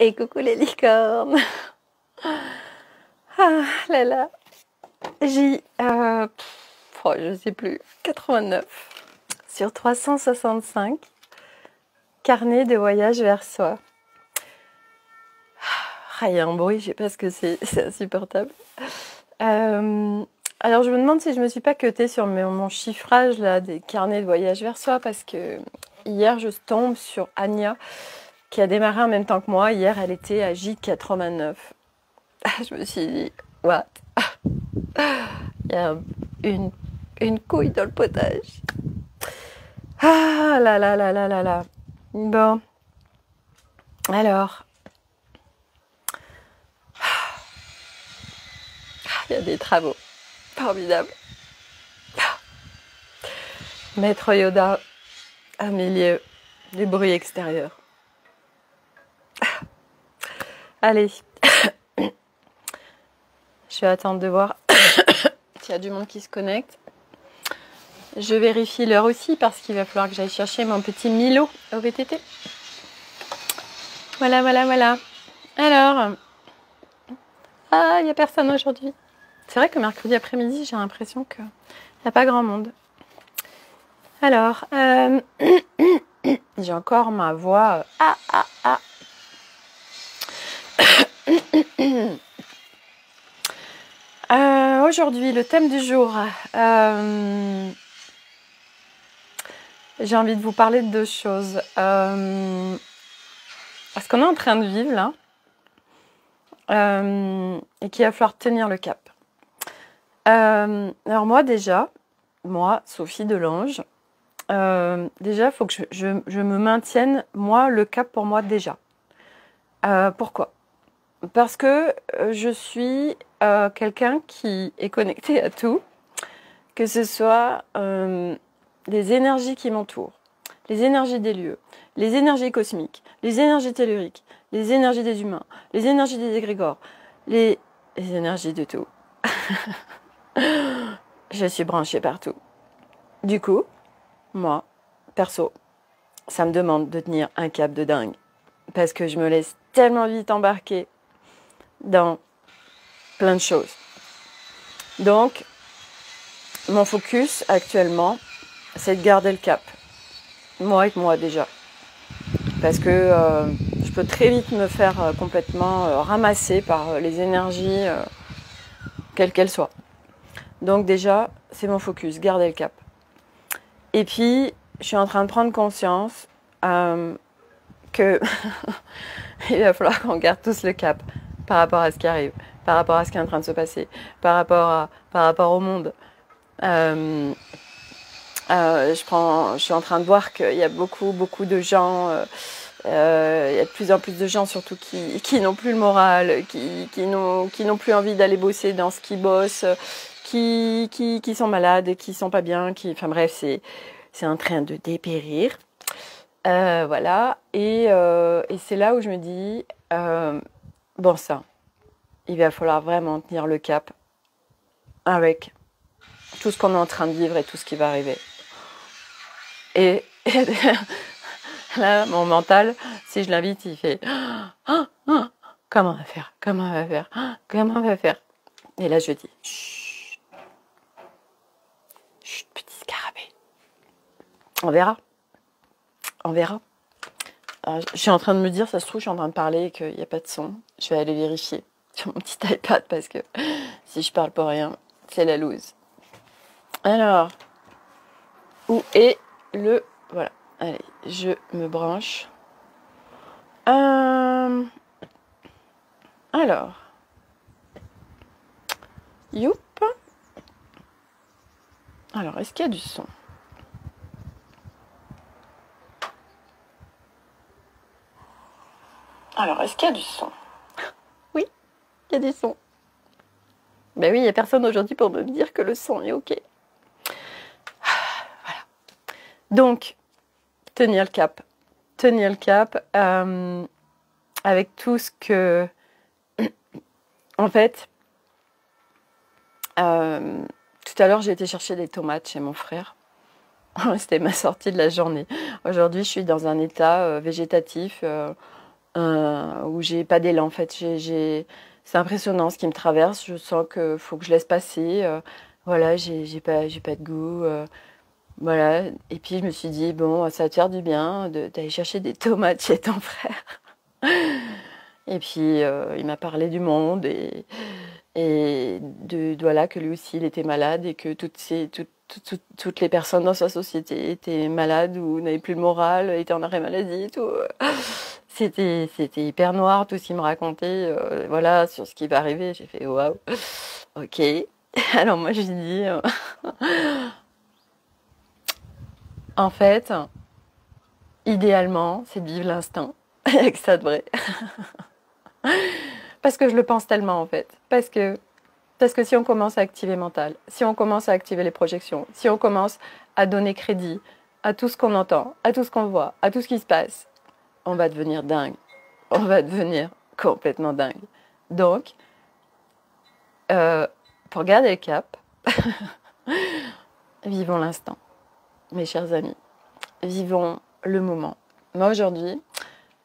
Et coucou les licornes. Ah là là. J'ai, je sais plus, 89 sur 365 carnet de voyage vers soi. Ah, il y a un bruit, je sais pas ce que c'est insupportable. Alors je me demande si je me suis pas cutée sur mon chiffrage là, des carnets de voyage vers soi, parce que hier je tombe sur Anya qui a démarré en même temps que moi. Hier elle était à J89. Je me suis dit, what? Il y a une couille dans le potage. Ah là là là là là là. Bon. Alors. Il y a des travaux. Formidables. Maître Yoda au milieu du bruit extérieur. Allez. Je vais attendre de voir s'il y a du monde qui se connecte. Je vérifie l'heure aussi parce qu'il va falloir que j'aille chercher mon petit Milo au VTT. Voilà, voilà, voilà. Alors, il n'y a personne aujourd'hui. C'est vrai que mercredi après-midi, j'ai l'impression qu'il n'y a pas grand monde. Alors, j'ai encore ma voix. Aujourd'hui, le thème du jour. J'ai envie de vous parler de deux choses. Ce qu'on est en train de vivre là, et qu'il va falloir tenir le cap. Alors moi déjà, Sophie Delange, déjà il faut que je me maintienne, moi, le cap pour moi déjà. Pourquoi ? Parce que je suis quelqu'un qui est connecté à tout, que ce soit les énergies qui m'entourent, les énergies des lieux, les énergies cosmiques, les énergies telluriques, les énergies des humains, les énergies des égrégores, les énergies de tout. Je suis branchée partout. Du coup, moi, perso, ça me demande de tenir un cap de dingue. Parce que je me laisse tellement vite embarquer dans plein de choses. Donc, mon focus actuellement, c'est de garder le cap. Moi avec moi déjà. Parce que je peux très vite me faire complètement ramasser par les énergies, quelles qu'elles soient. Donc déjà, c'est mon focus, garder le cap. Et puis, je suis en train de prendre conscience que il va falloir qu'on garde tous le cap par rapport à ce qui arrive, par rapport à ce qui est en train de se passer, par rapport au monde. Je suis en train de voir qu'il y a beaucoup de gens, il y a de plus en plus de gens surtout qui n'ont plus le moral, qui n'ont plus envie d'aller bosser dans ce qu'ils bossent, qui sont malades, qui sont pas bien, enfin bref, c'est en train de dépérir. Voilà, et c'est là où je me dis, bon ça, il va falloir vraiment tenir le cap avec tout ce qu'on est en train de vivre et tout ce qui va arriver. Et là, mon mental, si je l'invite, il fait comment on va faire, comment on va faire, comment on va faire. Et là, je dis chut, chut, petit scarabée. On verra. On verra. Alors, je suis en train de me dire, ça se trouve, je suis en train de parler et qu'il n'y a pas de son. Je vais aller vérifier sur mon petit iPad parce que si je parle pour rien, c'est la loose. Alors, où est le... Voilà, allez, je me branche. Alors, youp. Alors, est-ce qu'il y a du son ? Alors, est-ce qu'il y a du son ? Oui, il y a du son. Ben oui, il n'y a personne aujourd'hui pour me dire que le son est OK. Voilà. Donc, tenir le cap. Tenir le cap avec tout ce que... En fait, tout à l'heure, j'ai été chercher des tomates chez mon frère. C'était ma sortie de la journée. Aujourd'hui, je suis dans un état végétatif. où j'ai pas d'élan en fait. C'est impressionnant ce qui me traverse. Je sens que faut que je laisse passer. Voilà, j'ai pas de goût. Voilà. Et puis je me suis dit bon, ça va te faire du bien d'aller chercher des tomates chez ton frère. Et puis il m'a parlé du monde et voilà que lui aussi il était malade et que toutes les personnes dans sa société étaient malades ou n'avaient plus le moral, étaient en arrêt maladie et tout. C'était hyper noir tout ce qu'il me racontait, voilà, sur ce qui va arriver. J'ai fait waouh, ok. Alors moi j'ai dit, en fait, idéalement, c'est de vivre l'instant, avec ça de vrai. Parce que je le pense tellement en fait. Parce que si on commence à activer mental, si on commence à activer les projections, si on commence à donner crédit à tout ce qu'on entend, à tout ce qu'on voit, à tout ce qui se passe, on va devenir dingue. On va devenir complètement dingue. Donc, pour garder le cap, vivons l'instant, mes chers amis. Vivons le moment. Moi, aujourd'hui,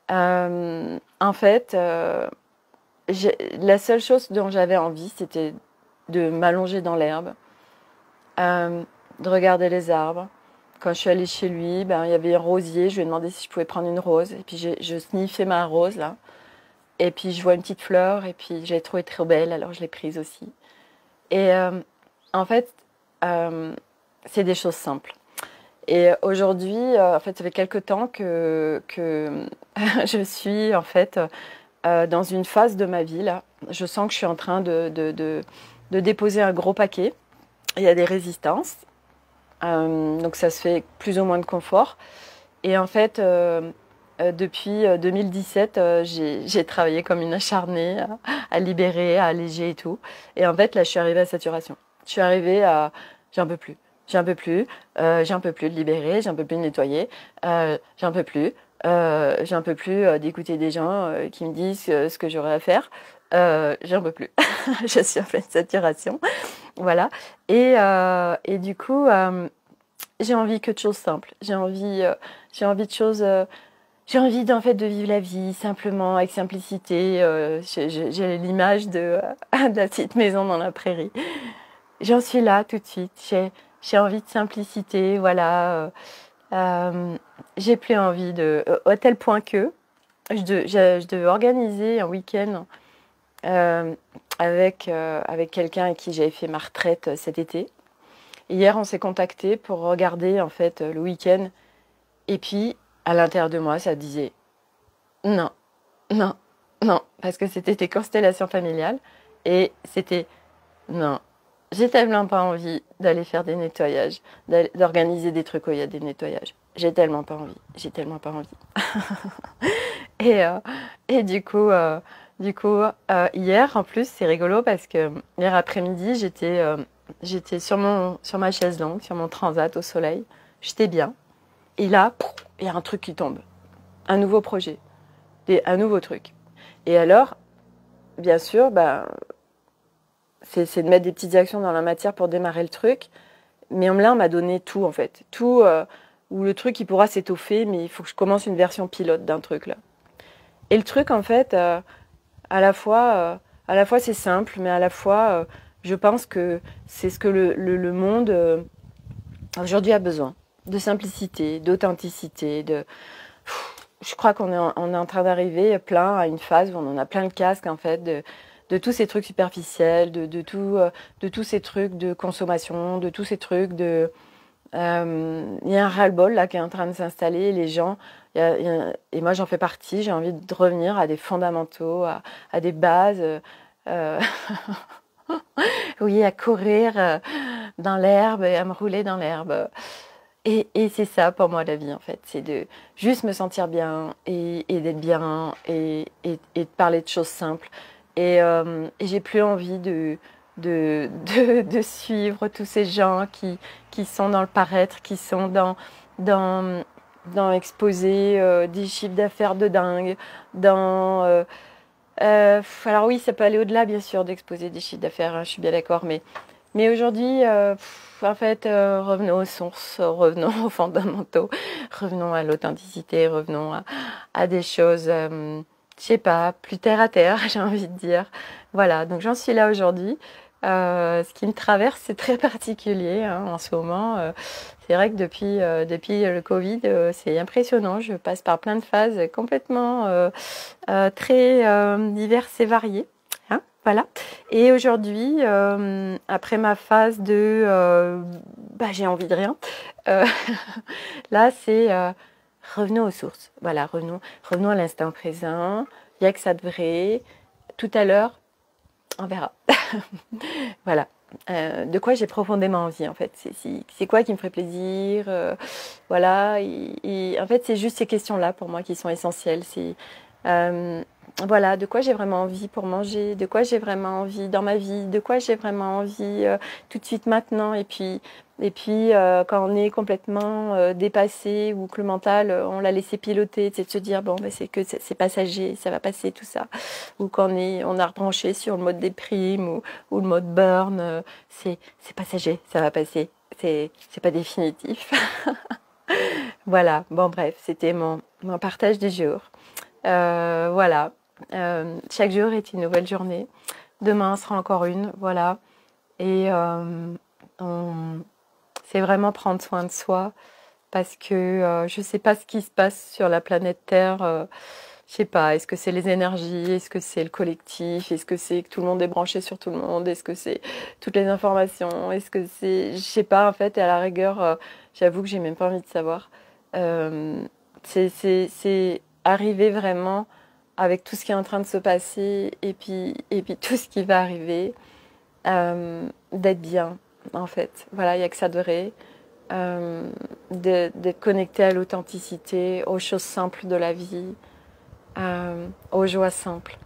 en fait, la seule chose dont j'avais envie, c'était de m'allonger dans l'herbe, de regarder les arbres. Quand je suis allée chez lui, il y avait un rosier. Je lui ai demandé si je pouvais prendre une rose. Et puis, je sniffais ma rose, là. Et puis, je vois une petite fleur. Et puis, j'ai trouvé trop belle, alors je l'ai prise aussi. Et en fait, c'est des choses simples. Et aujourd'hui, en fait, ça fait quelque temps que je suis, en fait, dans une phase de ma vie, là. Je sens que je suis en train de déposer un gros paquet. Il y a des résistances. Donc, ça se fait avec plus ou moins de confort. Et en fait, depuis 2017, j'ai travaillé comme une acharnée à libérer, à alléger et tout. Et en fait, là, je suis arrivée à saturation. Je suis arrivée à... J'en peux plus. J'en peux plus. J'en peux plus de libérer. J'en peux plus de nettoyer. J'en peux plus. J'en peux plus d'écouter des gens qui me disent ce que j'aurais à faire. J'en peux plus. Je suis en pleine saturation. Voilà. Et du coup, j'ai envie que de choses simples. J'ai envie de choses... j'ai envie en fait de vivre la vie simplement, avec simplicité. J'ai l'image de la petite maison dans la prairie. J'en suis là tout de suite. J'ai envie de simplicité, voilà. J'ai plus envie à tel point que je devais organiser un week-end avec quelqu'un avec qui j'avais fait ma retraite cet été. Hier, on s'est contacté pour regarder en fait le week-end. Et puis, à l'intérieur de moi, ça disait non, non, non, parce que c'était tes constellations familiales. Et c'était non, j'ai tellement pas envie d'aller faire des nettoyages, d'organiser des trucs où il y a des nettoyages. J'ai tellement pas envie, j'ai tellement pas envie. et, et du coup hier, en plus, c'est rigolo parce que hier après-midi, j'étais sur ma chaise longue, sur mon transat au soleil. J'étais bien. Et là, il y a un truc qui tombe. Un nouveau projet. Un nouveau truc. Et alors, bien sûr, c'est de mettre des petites actions dans la matière pour démarrer le truc. Mais là, on m'a donné tout, en fait. Tout, où le truc, il pourra s'étoffer, mais il faut que je commence une version pilote d'un truc, là. Et le truc, en fait, à la fois, c'est simple, mais à la fois, je pense que c'est ce que le monde, aujourd'hui, a besoin. De simplicité, d'authenticité, je crois qu'on est en train d'arriver plein à une phase où on en a plein le casque, en fait, de tous ces trucs superficiels, de tous ces trucs de consommation, de tous ces trucs de... Il y a un ras-le-bol là qui est en train de s'installer, les gens, et moi j'en fais partie, j'ai envie de revenir à des fondamentaux, à des bases, oui, à courir dans l'herbe et à me rouler dans l'herbe. Et c'est ça pour moi la vie en fait, c'est de juste me sentir bien et d'être bien et de parler de choses simples. Et j'ai plus envie de suivre tous ces gens qui sont dans le paraître, qui sont dans exposer des chiffres d'affaires de dingue, alors oui, ça peut aller au-delà bien sûr d'exposer des chiffres d'affaires, hein, je suis bien d'accord, mais aujourd'hui, en fait, revenons aux sources, revenons aux fondamentaux, revenons à l'authenticité, revenons à des choses je sais pas, plus terre à terre, j'ai envie de dire. Voilà, donc j'en suis là aujourd'hui. Ce qui me traverse, c'est très particulier hein, en ce moment. C'est vrai que depuis le Covid, c'est impressionnant. Je passe par plein de phases complètement très diverses et variées. Hein, voilà. Et aujourd'hui, après ma phase de j'ai envie de rien, euh, là c'est revenons aux sources. Voilà, revenons à l'instant présent. Il n'y a que ça de vrai. Tout à l'heure, on verra. Voilà. De quoi j'ai profondément envie en fait. C'est quoi qui me ferait plaisir. Voilà. Et en fait, c'est juste ces questions-là pour moi qui sont essentielles. C'est voilà, de quoi j'ai vraiment envie pour manger, de quoi j'ai vraiment envie dans ma vie, de quoi j'ai vraiment envie tout de suite maintenant. Et puis quand on est complètement dépassé ou que le mental, on l'a laissé piloter, c'est de se dire bon, ben, c'est passager, ça va passer tout ça. Ou quand on a rebranché sur le mode déprime ou le mode burn, c'est passager, ça va passer. C'est pas définitif. Voilà, bon bref, c'était mon partage du jour. Voilà, chaque jour est une nouvelle journée. Demain sera encore une, voilà. Et c'est vraiment prendre soin de soi parce que je ne sais pas ce qui se passe sur la planète Terre. Je sais pas, est-ce que c'est les énergies, est-ce que c'est le collectif, est-ce que c'est que tout le monde est branché sur tout le monde, est-ce que c'est toutes les informations, est-ce que c'est, je sais pas en fait, et à la rigueur, j'avoue que j'ai même pas envie de savoir. Euh, c'est arriver vraiment avec tout ce qui est en train de se passer et puis tout ce qui va arriver, d'être bien en fait. Voilà, il n'y a que ça de vrai. D'être connecté à l'authenticité, aux choses simples de la vie, aux joies simples.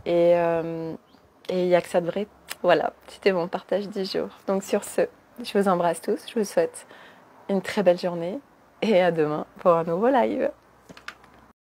Et il n'y a que ça de vrai. Voilà, c'était mon partage du jour. Donc sur ce, je vous embrasse tous, je vous souhaite une très belle journée et à demain pour un nouveau live.